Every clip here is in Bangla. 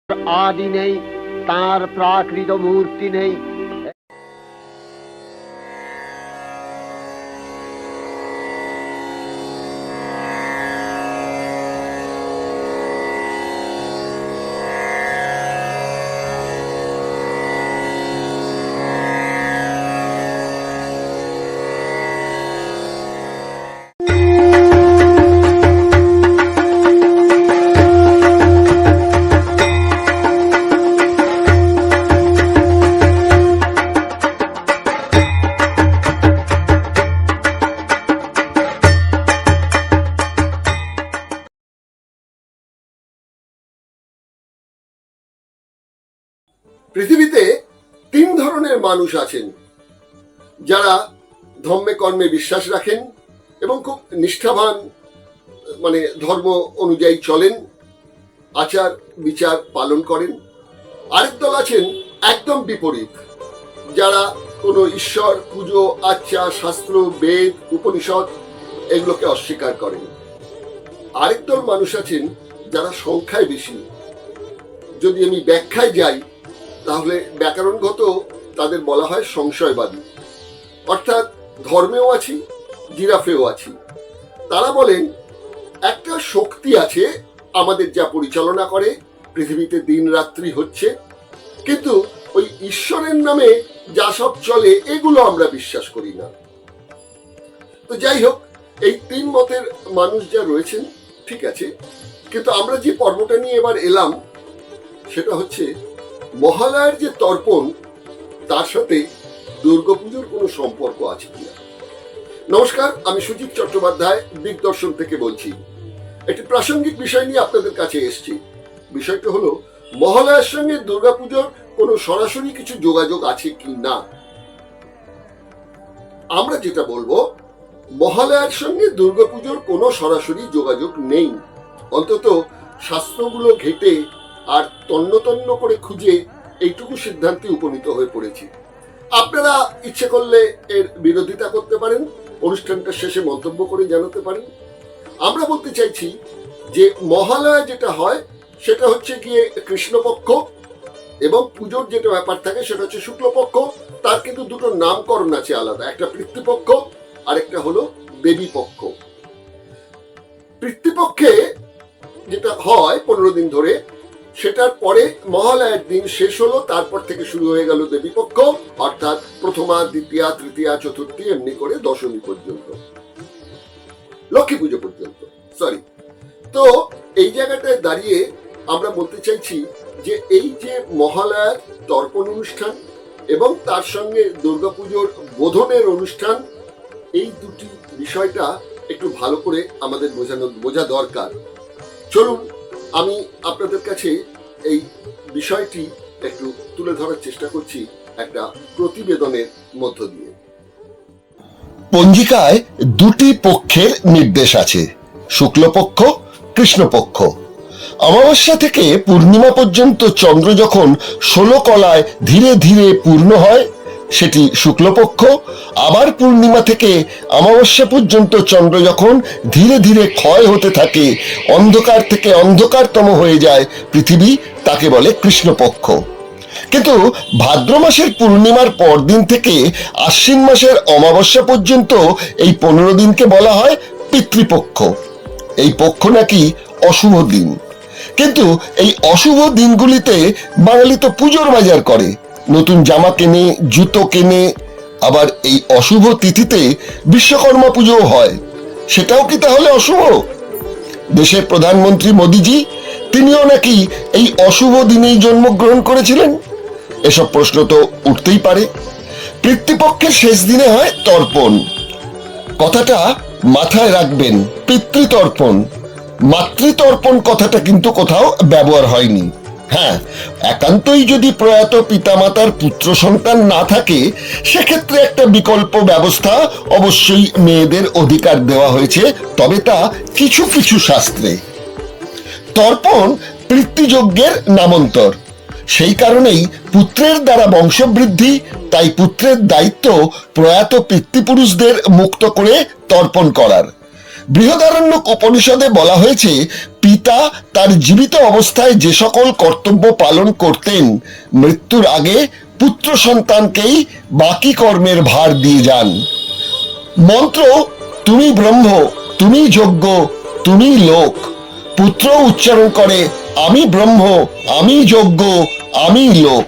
आदि नहीं, तार प्राकृत मूर्ति नहीं। পৃথিবীতে তিন ধরনের মানুষ আছেন, যারা ধর্মে কর্মে বিশ্বাস রাখেন এবং খুব নিষ্ঠাবান, ধর্ম অনুযায়ী চলেন, আচার বিচার পালন করেন। আরেক দল আছেন একদম বিপরীত, যারা কোনো ঈশ্বর, পুজো, আচ্চা, শাস্ত্র, বেদ, উপনিষদ এগুলোকে অস্বীকার করেন। আরেক দল মানুষ আছেন যারা সংখ্যায় বেশি। যদি আমি ব্যাখ্যায় যাই তাহলে ব্যাকরণগত তাদের বলা হয় সংশয়বাদী, অর্থাৎ ধর্মেও আছি, জিরাফেও আছি। তারা বলেন একটা শক্তি আছে আমাদের যা পরিচালনা করে, পৃথিবীতে দিন রাত্রি হচ্ছে, কিন্তু ওই ঈশ্বরের নামে যা সব চলে এগুলো আমরা বিশ্বাস করি না। তো যাই হোক, এই তিন মতের মানুষ যা রয়েছেন ঠিক আছে, কিন্তু আমরা যে পর্বটা নিয়ে এবার এলাম সেটা হচ্ছে মহালয়ার যে তর্পণ, তার সাথে দুর্গাপুজোর কোনো সম্পর্ক আছে কিনা। নমস্কার, আমি সুজিত চট্টোপাধ্যায় দিগদর্শন থেকে বলছি। একটি প্রাসঙ্গিক বিষয় নিয়ে আপনাদের কাছে এসেছি। বিষয়টা হলো মহালয়ার সঙ্গে দুর্গাপুজোর কোনো সরাসরি কিছু যোগাযোগ আছে কি না। আমরা যেটা বলবো, মহালয়ার সঙ্গে দুর্গাপুজোর কোনো সরাসরি যোগাযোগ নেই, অন্তত শাস্ত্রগুলো ঘেটে আর তন্ন তন্ন করে খুঁজে এইটুকু সিদ্ধান্তে উপনীত হয়ে পড়েছি। আপনারা ইচ্ছে করলে এর বিরোধিতা করতে পারেন, অনুষ্ঠানটা শেষে মন্তব্য করে জানাতে পারেন। আমরা বলতে চাইছি যে মহালয়া যেটা হয় সেটা হচ্ছে গিয়ে কৃষ্ণপক্ষ, এবং পুজোর যেটা ব্যাপার থাকে সেটা হচ্ছে শুক্লপক্ষ। তার কিন্তু দুটো নামকরণ আছে আলাদা, একটা পিতৃপক্ষ আর একটা হলো দেবী পক্ষ। পিতৃপক্ষে যেটা হয় 15 দিন ধরে, সেটার পরে মহালয়ার দিন শেষ হলো, তারপর থেকে শুরু হয়ে গেল দেবীপক্ষ, অর্থাৎ প্রথমা, দ্বিতীয়া, তৃতীয়া, চতুর্থী, এমনি করে দশমী পর্যন্ত, লক্ষ্মী পুজো পর্যন্ত। তো এই জায়গাটায় দাঁড়িয়ে আমরা বলতে চাইছি যে এই যে মহালয়ার তর্পণ অনুষ্ঠান এবং তার সঙ্গে দুর্গাপুজোর বোধনের অনুষ্ঠান, এই দুটি বিষয়টা একটু ভালো করে আমাদের বোঝা দরকার। চলুন আমি আপনাদের কাছে এই বিষয়টি একটু তুলে ধরার চেষ্টা করছি একটা প্রতিবেদনের মধ্য দিয়ে। পঞ্জিকায় দুটি পক্ষের নির্দেশ আছে, শুক্লপক্ষ, কৃষ্ণপক্ষ। অমাবস্যা থেকে পূর্ণিমা পর্যন্ত চন্দ্র যখন 16 কলায় ধীরে ধীরে পূর্ণ হয় সেটি শুক্লপক্ষ। আবার পূর্ণিমা থেকে অমাবস্যা পর্যন্ত চন্দ্র যখন ধীরে ধীরে ক্ষয় হতে থাকে, অন্ধকার থেকে অন্ধকারতম হয়ে যায় পৃথিবী, তাকে বলে কৃষ্ণপক্ষ। কিন্তু ভাদ্র মাসের পূর্ণিমার পরদিন থেকে আশ্বিন মাসের অমাবস্যা পর্যন্ত এই 15 দিনকে বলা হয় পিতৃপক্ষ। এই পক্ষ নাকি অশুভ দিন, কিন্তু এই অশুভ দিনগুলিতে বাঙালি তো পুজোর বাজার করে, নতুন জামা কেনে, জুতো কেনে। আবার এই অশুভ তিথিতে বিশ্বকর্মা পুজোও হয়, সেটাও কি তাহলে অশুভ? দেশের প্রধানমন্ত্রী মোদিজি, তিনিও নাকি এই অশুভ দিনেই জন্মগ্রহণ করেছিলেন? এসব প্রশ্ন তো উঠতেই পারে। পিতৃপক্ষের শেষ দিনে হয় তর্পণ, কথাটা মাথায় রাখবেন। পিতৃতর্পণ, মাতৃতর্পণ কথাটা কিন্তু কোথাও ব্যবহার হয়নি। হ্যাঁ, একান্তই যদি প্রয়াত পিতামাতার পুত্র সন্তান না থাকে, সেক্ষেত্রে একটা বিকল্প ব্যবস্থা অবশ্যই মেয়েদের অধিকার দেওয়া হয়েছে, তবে তা কিছু কিছু শাস্ত্রে। তর্পণ পিতৃযজ্ঞের নামান্তর, সেই কারণেই পুত্রের দ্বারা বংশবৃদ্ধি, তাই পুত্রের দায়িত্ব প্রয়াত পিতৃপুরুষদের মুক্ত করে তর্পণ করার। বৃহদারণ্যক উপনিষদে বলা হয়েছে, পিতা তার জীবিত অবস্থায় যে সকল কর্তব্য পালন করতেন, মৃত্যুর আগে পুত্র সন্তানকেই বাকি কর্মের ভার দিয়ে যান। মন্ত্র তুমি ব্রহ্ম, তুমি যজ্ঞ, তুমি লোক। পুত্র উচ্চারণ করে আমি ব্রহ্ম, আমি যজ্ঞ, আমি লোক।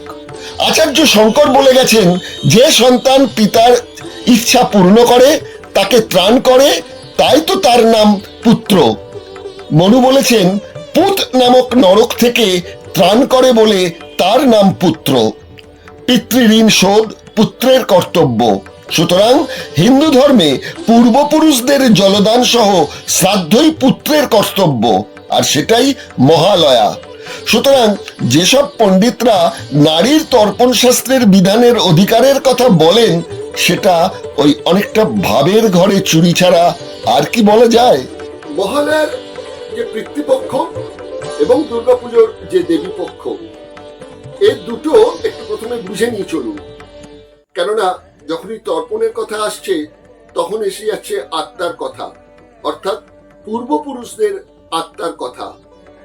আচার্য শঙ্কর বলে গেছেন, যে সন্তান পিতার ইচ্ছা পূর্ণ করে, তাকে ত্রাণ করে, তাই তো তার নাম পুত্র। মনু বলেছেন, পুত নামক নরক থেকে ত্রাণ করে বলে তার নাম পুত্র। পিতৃঋণ শোধ পুত্রের কর্তব্য। সুতরাং হিন্দু ধর্মে পূর্বপুরুষদের জলদান সহ শ্রাদ্ধই পুত্রের কর্তব্য, আর সেটাই মহালয়া। সুতরাং যেসব পণ্ডিতরা নারীর তর্পণ শাস্ত্রের বিধানের অধিকারের কথা বলেন, সেটা ওই অনেকটা ভাবের ঘরে চুরি ছাড়া আর কি বলা যায়। মহালয়ার যে পিতৃপক্ষ এবং দুর্গাপুজোর যে দেবী পক্ষ, এই দুটো একটু প্রথমে বুঝে নিয়ে চলুন। কেননা যখনই তর্পণের কথা আসছে, তখন এসে যাচ্ছে আত্মার কথা, অর্থাৎ পূর্বপুরুষদের আত্মার কথা।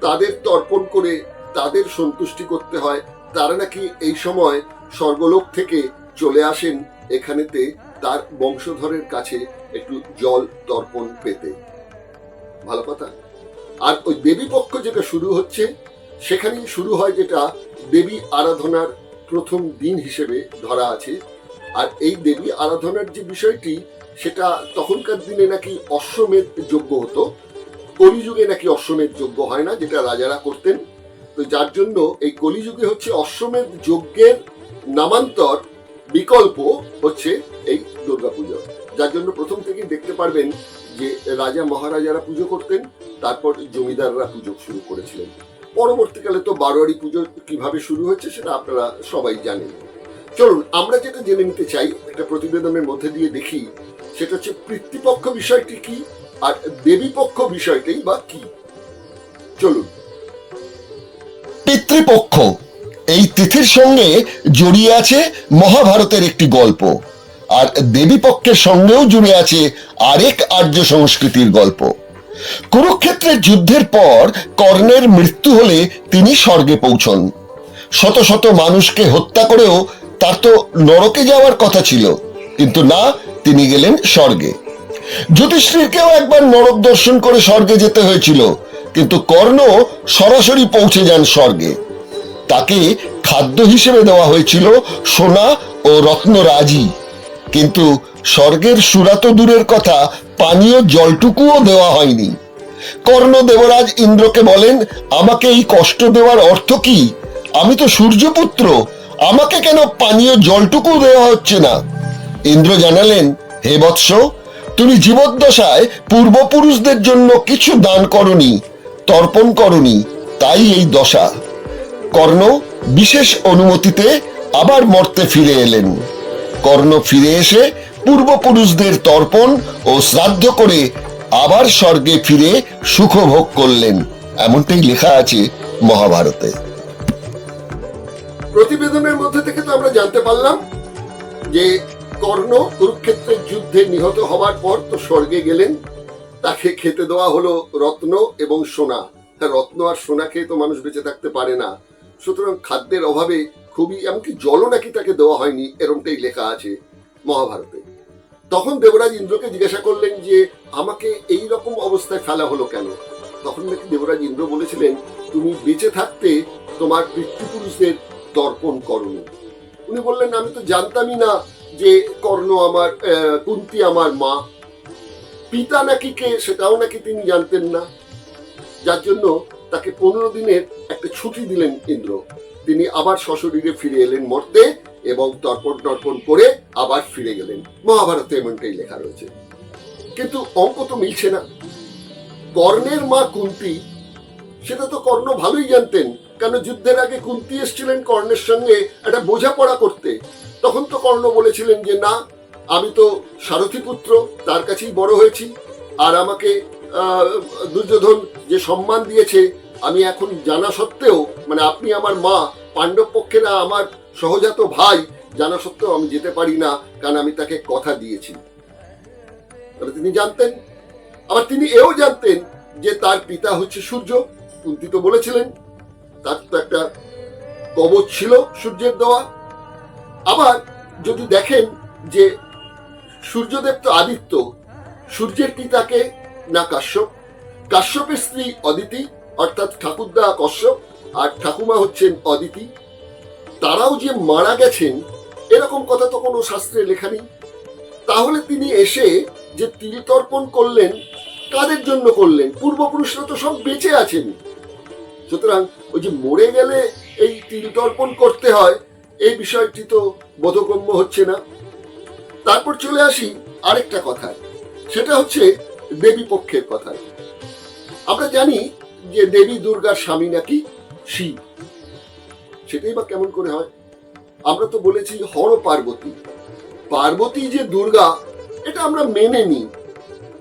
তাদের তর্পণ করে তাদের সন্তুষ্টি করতে হয়। তারা নাকি এই সময় স্বর্গলোক থেকে চলে আসেন এখানেতে তার বংশধরের কাছে একটু জল তর্পণ পেতে। ভালো কথা। আর ওই দেবী পক্ষ যেটা শুরু হচ্ছে, সেখানেই শুরু হয় যেটা দেবী আরাধনার প্রথম দিন হিসেবে ধরা আছে। আর এই দেবী আরাধনার যে বিষয়টি, সেটা তখনকার দিনে নাকি অশ্বমেধ যজ্ঞ হতো। কলিযুগে নাকি অশ্বমেধ যজ্ঞ হয় না, যেটা রাজারা করতেন। তো যার জন্য এই কলিযুগে হচ্ছে অশ্বমেধ যজ্ঞের নামান্তর বিকল্প হচ্ছে এই দুর্গাপুজো। যার জন্য প্রথম থেকেই দেখতে পারবেন যে রাজা মহারাজারা পুজো করতেন, তারপর জমিদাররা পুজো শুরু করেছিলেন। পরবর্তীকালে তো বারোয়ারি পুজো কিভাবে শুরু হয়েছে সেটা আপনারা সবাই জানেন। চলুন আমরা যেটা জেনে নিতে চাই, একটা প্রতিবেদনের মধ্যে দিয়ে দেখি, সেটা হচ্ছে পিতৃপক্ষ বিষয়টি কি আর দেবীপক্ষ বিষয়টাই বা কি। চলুন। পিতৃপক্ষ এই তিথির সঙ্গে জড়িয়ে আছে মহাভারতের একটি গল্প, আর দেবীপক্ষের সঙ্গেও জুড়ে আছে আরেক আর্য সংস্কৃতির গল্প। কুরুক্ষেত্রের যুদ্ধের পর কর্ণের মৃত্যু হলে তিনি স্বর্গে পৌঁছন। শত শত মানুষকে হত্যা করেও তার তো নরকে যাওয়ার কথা ছিল, কিন্তু না, তিনি গেলেন স্বর্গে। যুধিষ্ঠিরকেও একবার নরক দর্শন করে স্বর্গে যেতে হয়েছিল, কিন্তু কর্ণ সরাসরি পৌঁছে যান স্বর্গে। তাকে খাদ্য হিসেবে দেওয়া হয়েছিল সোনা ও রত্নরাজি, কিন্তু স্বর্গের সুরা তো দূরের কথা, পানীয় জলটুকুও দেওয়া হয়নি। কর্ণ দেবরাজ ইন্দ্রকে বলেন, আমাকে এই কষ্ট দেওয়ার অর্থ কি? আমি তো সূর্যপুত্র, আমাকে কেন পানীয় জলটুকু দেওয়া হচ্ছে না? ইন্দ্র জানালেন, হে বৎস, তুমি জীবদ্দশায় পূর্বপুরুষদের জন্য কিছু দান করনি, তর্পণ করনি, তাই এই দশা। কর্ণ বিশেষ অনুমতিতে আবার মর্তে ফিরে এলেন। কর্ণ ফিরে এসে পূর্বপুরুষদের তর্পণ ও শ্রাদ্ধ করে আবার স্বর্গে ফিরে সুখ ভোগ করলেন, এমনটাই লেখা আছে মহাভারতে। প্রতিবেদনের মধ্যে থেকে তো আমরা জানতে পারলাম যে কর্ণ কুরুক্ষেত্রের যুদ্ধে নিহত হওয়ার পর তো স্বর্গে গেলেন। তাকে খেতে দেওয়া হলো রত্ন এবং সোনা। রত্ন আর সোনা খেয়ে তো মানুষ বেঁচে থাকতে পারে না, সুতরাং খাদ্যের অভাবে খুবই, এমনকি জলও নাকি তাকে দেওয়া হয়নি, এরমটাই লেখা আছে মহাভারতে। তখন দেবরাজ ইন্দ্রকে জিজ্ঞাসা করলেন যে আমাকে এই রকম অবস্থায় ফেলা হলো কেন? তখন নাকি দেবরাজ ইন্দ্র বলেছিলেন, তুমি বেঁচে থাকতে তোমার পিতৃপুরুষদের তর্পণ করনি। উনি বললেন, আমি তো জানতামই না যে কর্ণ আমার, কুন্তী আমার মা। পিতা নাকি কে সেটাও নাকি তিনি জানতেন না। যার জন্য তাকে 15 দিনের একটা ছুটি দিলেন ইন্দ্র। তিনি আবার সশরীরে ফিরে এলেন মর্তে এবং তর্পণ করে আবার ফিরে গেলেন। মহাভারতে এমনটাই লেখা রয়েছে। কিন্তু অঙ্ক তো মিলছে না। কর্ণের মা কুন্তী, সেটা তো কর্ণ ভালোই জানতেন, কারণ যুদ্ধের আগে কুন্তী এসেছিলেন কর্ণের সঙ্গে একটা বোঝাপড়া করতে। তখন তো কর্ণ বলেছিলেন যে না, আমি তো সারথী পুত্র, তার কাছেই বড় হয়েছি, আর আমাকে দুর্যোধন যে সম্মান দিয়েছে, আমি এখন জানা সত্ত্বেও, মানে আপনি আমার মা, পাণ্ডব পক্ষেরা আমার সহজাত ভাই, জানা সত্ত্বেও আমি যেতে পারি না, কারণ আমি তাকে কথা দিয়েছি। তাহলে তিনি জানতেন আবার তিনি এও জানতেন যে তার পিতা হচ্ছে সূর্য। কুন্তী তো বলেছিলেন তার তো একটা কবচ ছিল সূর্যের দেওয়া। আবার যদি দেখেন যে সূর্যদেব তো আদিত্য, সূর্যের পিতাকে না কাশ্যপ, কাশ্যপের স্ত্রী অদিতি অর্থাৎ ঠাকুরদা কশ্যপ আর ঠাকুমা হচ্ছেন অদিতি, তারাও যে মারা গেছেন এরকম কথা তো কোনো শাস্ত্রে লেখা নেই। তাহলে তিনি এসে যে তিল তর্পণ করলেন কাদের জন্য করলেন? পূর্বপুরুষরা তো সব বেঁচে আছেন, সুতরাং ওই যে মরে গেলে এই তিল তর্পণ করতে হয় এই বিষয়টি তো বোধগম্য হচ্ছে না। তারপর চলে আসি আরেকটা কথায়, সেটা হচ্ছে দেবী পক্ষের কথায়। আমরা জানি যে দেবী দুর্গার স্বামী নাকি শিব। সেটাই বা কেমন করে হয়? আমরা তো বলেছি হর পার্বতী, পার্বতী যে দুর্গা এটা আমরা মেনে নিই,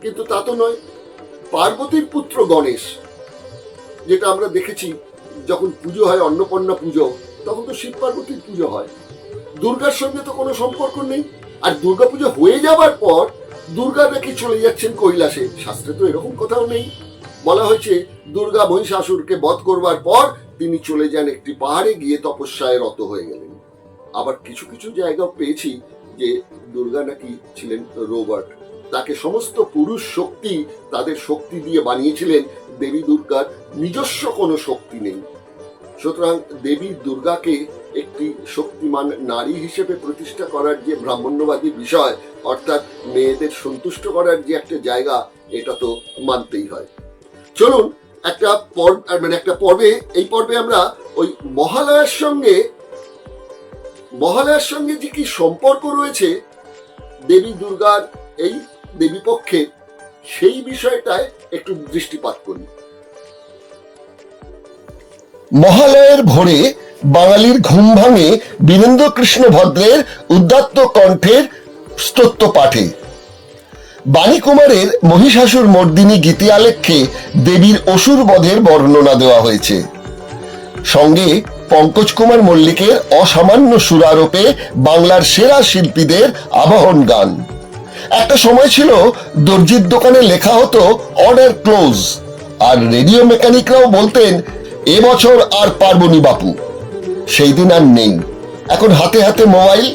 কিন্তু তা তো নয়। পার্বতীর পুত্র গণেশ, যেটা আমরা দেখেছি যখন পুজো হয় অন্নপূর্ণা পুজো, তখন তো শিব পার্বতীর পুজো হয়, দুর্গার সঙ্গে তো কোনো সম্পর্ক নেই। আর দুর্গা পুজো হয়ে যাবার পর দুর্গা নাকি চলে যাচ্ছেন কৈলাসে, শাস্ত্রে তো এরকম কোথাও নেই। বলা হয়েছে দুর্গা মহিষাসুরকে বধ করবার পর তিনি চলে যান একটি পাহাড়ে, গিয়ে তপস্যায় রত হয়ে গেলেন। আবার কিছু কিছু জায়গাও পেয়েছি যে দুর্গা নাকি ছিলেন রোবট, তাকে সমস্ত পুরুষ শক্তি তাদের শক্তি দিয়ে বানিয়েছিলেন। দেবী দুর্গার নিজস্ব কোনো শক্তি নেই। সুতরাং দেবী দুর্গাকে একটি শক্তিমান নারী হিসেবে প্রতিষ্ঠা করার যে ব্রাহ্মণ্যবাদী বিষয়, অর্থাৎ মেয়েদের সন্তুষ্ট করার যে একটা জায়গা, এটা তো মানতেই হয়। চলুন একটা পর্বে, এই পর্বে আমরা ওই মহালয়ার সঙ্গে যে কি সম্পর্ক রয়েছে দেবী দুর্গার এই দেবী পক্ষে, সেই বিষয়টায় একটু দৃষ্টিপাত করি। মহালয়ের ভোরে বাঙালির ঘুম ভাঙে বীরেন্দ্র কৃষ্ণ ভদ্রের উদাত্ত কণ্ঠের স্তোত্র পাঠে। বাণী কুমারের মহিষাসুর মর্দিনী গীতি আলেখ্যে দেবীর অসুর বধের বর্ণনা দেওয়া হয়েছে। সঙ্গে পঙ্কজ কুমার মল্লিকের অসামান্য সুরারোপে বাংলার সেরা শিল্পীদের আবাহন গান। একটা সময় ছিল দর্জির দোকানে লেখা হতো অর্ডার ক্লোজ, আর রেডিও মেকানিকরাও বলতেন এবছর আর পার্বণী বাপু। সেই দিন আর নেই। এখন হাতে হাতে মোবাইল।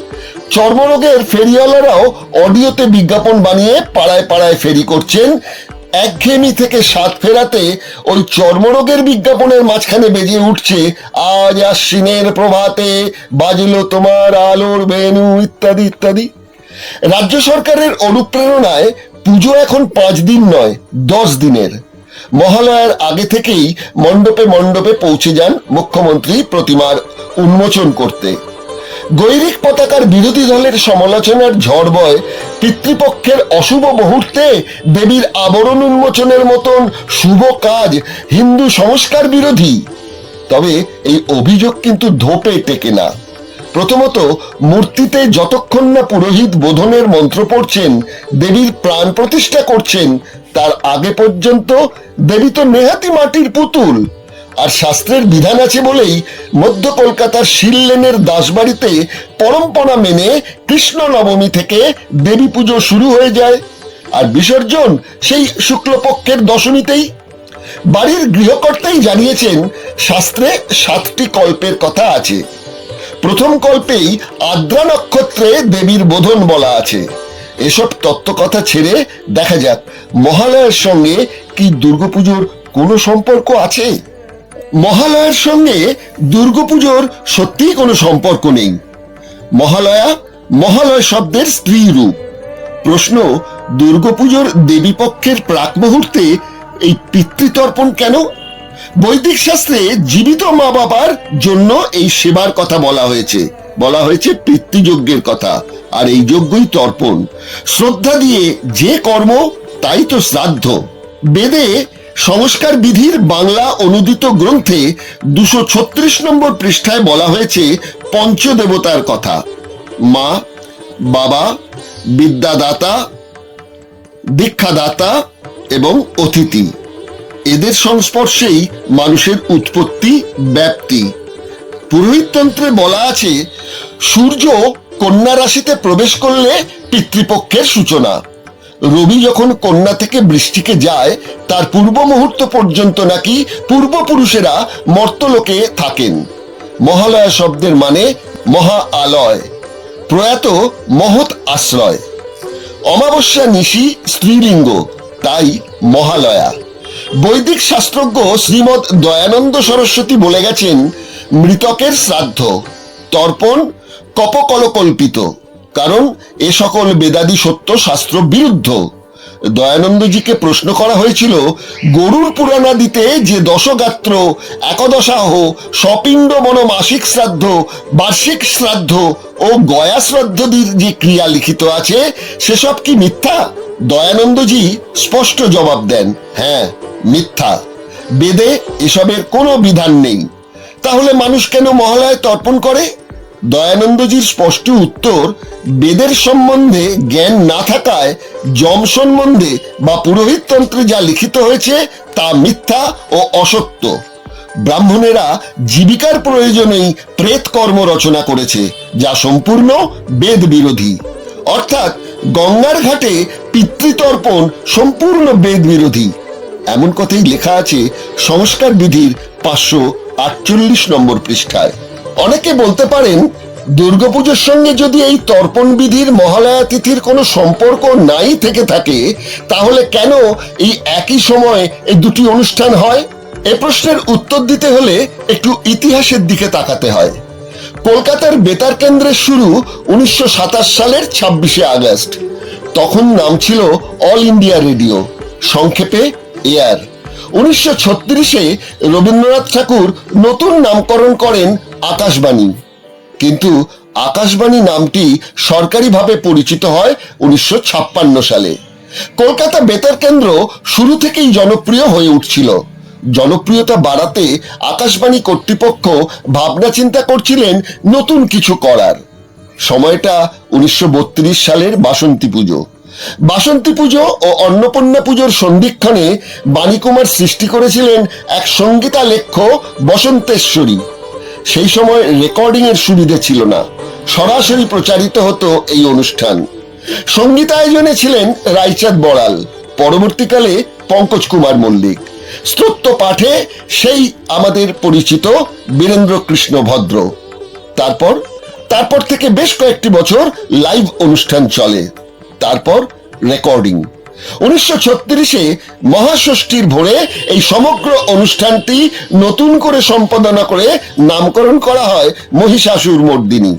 চর্মরোগের ফেরিওয়ালারাও অডিওতে বিজ্ঞাপন বানিয়ে পাড়ায় পাড়ায় ফেরি করছেন। একঘেয়েমি থেকে স্বাদ ফেরাতে ওই চর্মরোগের বিজ্ঞাপনের মাঝখানে বেজে উঠছে আজ আশ্বিনের প্রভাতে বাজল তোমার আলোর বেনু ইত্যাদি ইত্যাদি। রাজ্য সরকারের অনুপ্রেরণায় পুজো এখন 5 দিন নয় 10 দিনের। মহালয়ার আগে থেকেই মণ্ডপে মণ্ডপে পৌঁছে যান মুখ্যমন্ত্রী প্রতিমার উন্মোচন করতে। গৈরিক পতাকার বিরোধী দলের সমালোচনার ঝড় বয় পিতৃপক্ষের অশুভ মুহূর্তে দেবীর আবরণ উন্মোচনের মতন শুভ কাজ হিন্দু সংস্কার বিরোধী। তবে এই অভিযোগ কিন্তু ধোপে টেকে না। প্রথমত, মূর্তিতে যতক্ষণ না পুরোহিত বোধনের মন্ত্র পড়ছেন, দেবীর প্রাণ প্রতিষ্ঠা করছেন, তার আগে পর্যন্ত দেবী তো নেহাতি মাটির পুতুল। আর শাস্ত্রের বিধান আছে বলেই মধ্য কলকাতার শিললেনের দাসবাড়িতে পরম্পরা মেনে কৃষ্ণ নবমী থেকে দেবী পুজো শুরু হয়ে যায়, আর বিসর্জন সেই শুক্লপক্ষের দশমীতেই। বাড়ির গৃহকর্তাই জানিয়েছেন শাস্ত্রে 7টি কল্পের কথা আছে। প্রথম কল্পেই আদ্রা নক্ষত্রে দেবীর বোধন বলা আছে। এসব তত্ত্বকথা ছেড়ে দেখা যাক মহালয়ার সঙ্গে কি দুর্গাপুজোর কোনো সম্পর্ক আছে। মহালয়ার সঙ্গে দুর্গাপুজোর সত্যিই কোনো সম্পর্ক নেই। মহালয় শব্দের স্ত্রী রূপ। প্রশ্ন, দুর্গাপুজোর দেবীপক্ষের প্রাক মুহূর্তে এই পিতৃতর্পণ কেন? বৈদিক শাস্ত্রে জীবিত মা বাবার জন্য এই সেবার কথা বলা হয়েছে পিতৃযজ্ঞের কথা, আর এই যজ্ঞই তর্পণ। শ্রদ্ধা দিয়ে যে কর্ম তাই তো শ্রাদ্ধ। বেদে সংস্কার বিধির বাংলা অনুদিত গ্রন্থে 236 নম্বর পৃষ্ঠায় বলা হয়েছে পঞ্চদেবতার কথা: মা, বাবা, বিদ্যাদাতা, দীক্ষাদাতা এবং অতিথি। এদের সংস্পর্শেই মানুষের উৎপত্তি, ব্যাপ্তি। পুরোহিততন্ত্রে বলা আছে সূর্য কন্যা রাশিতে প্রবেশ করলে পিতৃপক্ষের সূচনা। রবি যখন কন্যা থেকে বৃষ্টিকে যায় তার পূর্ব মুহূর্ত পর্যন্ত নাকি পূর্বপুরুষেরা মর্তলোকে থাকেন। মহালয়া শব্দের মানে মহা আলয়, প্রয়াত মহৎ আশ্রয়। অমাবস্যা নিশি স্ত্রীলিঙ্গ, তাই মহালয়া। বৈদিক শাস্ত্রজ্ঞ শ্রীমৎ দয়ানন্দ সরস্বতী বলে গেছেন, মৃতকের শ্রাদ্ধ তর্পণ কপকলকল্পিত, কারণ এ সকল বেদাদি সত্য শাস্ত্র বিরুদ্ধ। দয়ানন্দজিকে প্রশ্ন করা হয়েছিল, গরুর পুরাণাদিতে যে দশগাত্র, একদশাহ, সপিণ্ড মন মাসিক শ্রাদ্ধ, বার্ষিক শ্রাদ্ধ ও গয়া শ্রাদ্ধদির যে ক্রিয়া লিখিত আছে সেসব কি মিথ্যা? দয়ানন্দজি স্পষ্ট জবাব দেন, হ্যাঁ মিথ্যা, বেদে এসবের কোনো বিধান নেই। তাহলে মানুষ কেন মহালয়ায় তর্পণ করে? দয়ানন্দজির স্পষ্ট উত্তর, বেদের সম্বন্ধে জ্ঞান না থাকায় যম সম্বন্ধে বা পুরোহিততন্ত্রে যা লিখিত হয়েছে তা মিথ্যা ও অসত্য। ব্রাহ্মণেরা জীবিকার প্রয়োজনেই প্রেত কর্ম রচনা করেছে, যা সম্পূর্ণ বেদ বিরোধী। অর্থাৎ গঙ্গার ঘাটে পিতৃতর্পণ সম্পূর্ণ বেদ বিরোধী, এমন কথাই লেখা আছে সংস্কার বিধির 548 নম্বর পৃষ্ঠায়। অনেকে বলতে পারেন, দুর্গাপুজোর সঙ্গে যদি এই তর্পণ বিধির মহালয়া তিথির কোনো সম্পর্ক নাই থেকে থাকে, তাহলে কেন এই একই সময় এই দুটি অনুষ্ঠান হয়? এ প্রশ্নের উত্তর দিতে হলে একটু ইতিহাসের দিকে তাকাতে হয়। কলকাতার বেতার কেন্দ্রের শুরু 1927 সালের 26শে আগস্ট। তখন নাম ছিল অল ইন্ডিয়া রেডিও, সংক্ষেপে এয়ার। 1936-এ রবীন্দ্রনাথ ঠাকুর নতুন নামকরণ করেন আকাশবাণী, কিন্তু আকাশবাণী নামটি সরকারিভাবে পরিচিত হয় 1956 সালে। কলকাতা বেতার কেন্দ্র শুরু থেকেই জনপ্রিয় হয়ে উঠছিল। জনপ্রিয়তা বাড়াতে আকাশবাণী কর্তৃপক্ষ ভাবনা চিন্তা করছিলেন নতুন কিছু করার। সময়টা 1932 সালের বাসন্তী পুজো। বাসন্তী পুজো ও অন্নপূর্ণা পুজোর সন্ধিক্ষণে বাণীকুমার সৃষ্টি করেছিলেন এক সঙ্গীতালেখ্য বসন্তেশ্বরী। সেই সময় রেকর্ডিং এর সুবিধে ছিল না, সরাসরি প্রচারিত হতো এই অনুষ্ঠান। সঙ্গীতায়োজনে ছিলেন রায়চাঁদ বড়াল, পরবর্তীকালে পঙ্কজ কুমার মল্লিক। স্তোত্র পাঠে সেই আমাদের পরিচিত বীরেন্দ্র কৃষ্ণ ভদ্র। তারপর থেকে বেশ কয়েকটি বছর লাইভ অনুষ্ঠান চলে, তারপর রেকর্ডিং। 1936-এ মহাষষ্ঠীর ভোরে এই সমগ্র অনুষ্ঠানটি নতুন করে সম্পাদনা করে নামকরণ করা হয় মহিষাসুর মর্দিনী।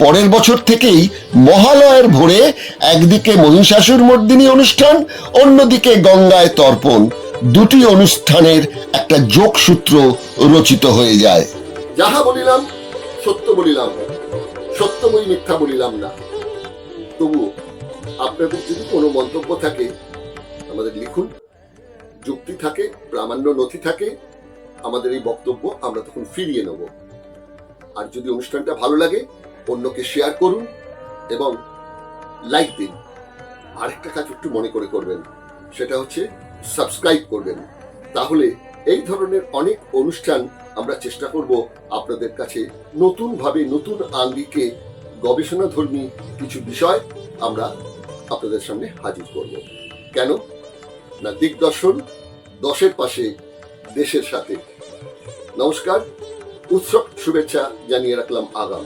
পরের বছর থেকেই মহালয়ের ভোরে একদিকে মহিষাসুর মর্দিনী অনুষ্ঠান, অন্যদিকে গঙ্গায় তর্পণ, দুটি অনুষ্ঠানের একটা যোগসূত্র রচিত হয়ে যায়। যাহা বলিলাম সত্য বলিলাম, সত্যময়ী মিথ্যা বলিলাম না। তবু আপনাদের যদি কোনো মন্তব্য থাকে আমাদের লিখুন, যুক্তি থাকে, প্রামাণ্য নথি থাকে, আমাদের এই বক্তব্য আমরা তখন ফিরিয়ে নেব। আর যদি অনুষ্ঠানটা ভালো লাগে অন্যকে শেয়ার করুন এবং লাইক দিন। আরেকটা কাজ একটু মনে করে করবেন, সেটা হচ্ছে সাবস্ক্রাইব করবেন। তাহলে এই ধরনের অনেক অনুষ্ঠান আমরা চেষ্টা করব আপনাদের কাছে নতুন ভাবে, নতুন আঙ্গিকে গবেষণাধর্মী কিছু বিষয় আমরা আপনাদের সামনে হাজির করব। কেন না, দিগদর্শন, দশের পাশে, দেশের সাথে। নমস্কার, উৎসব শুভেচ্ছা জানিয়ে রাখলাম আগাম।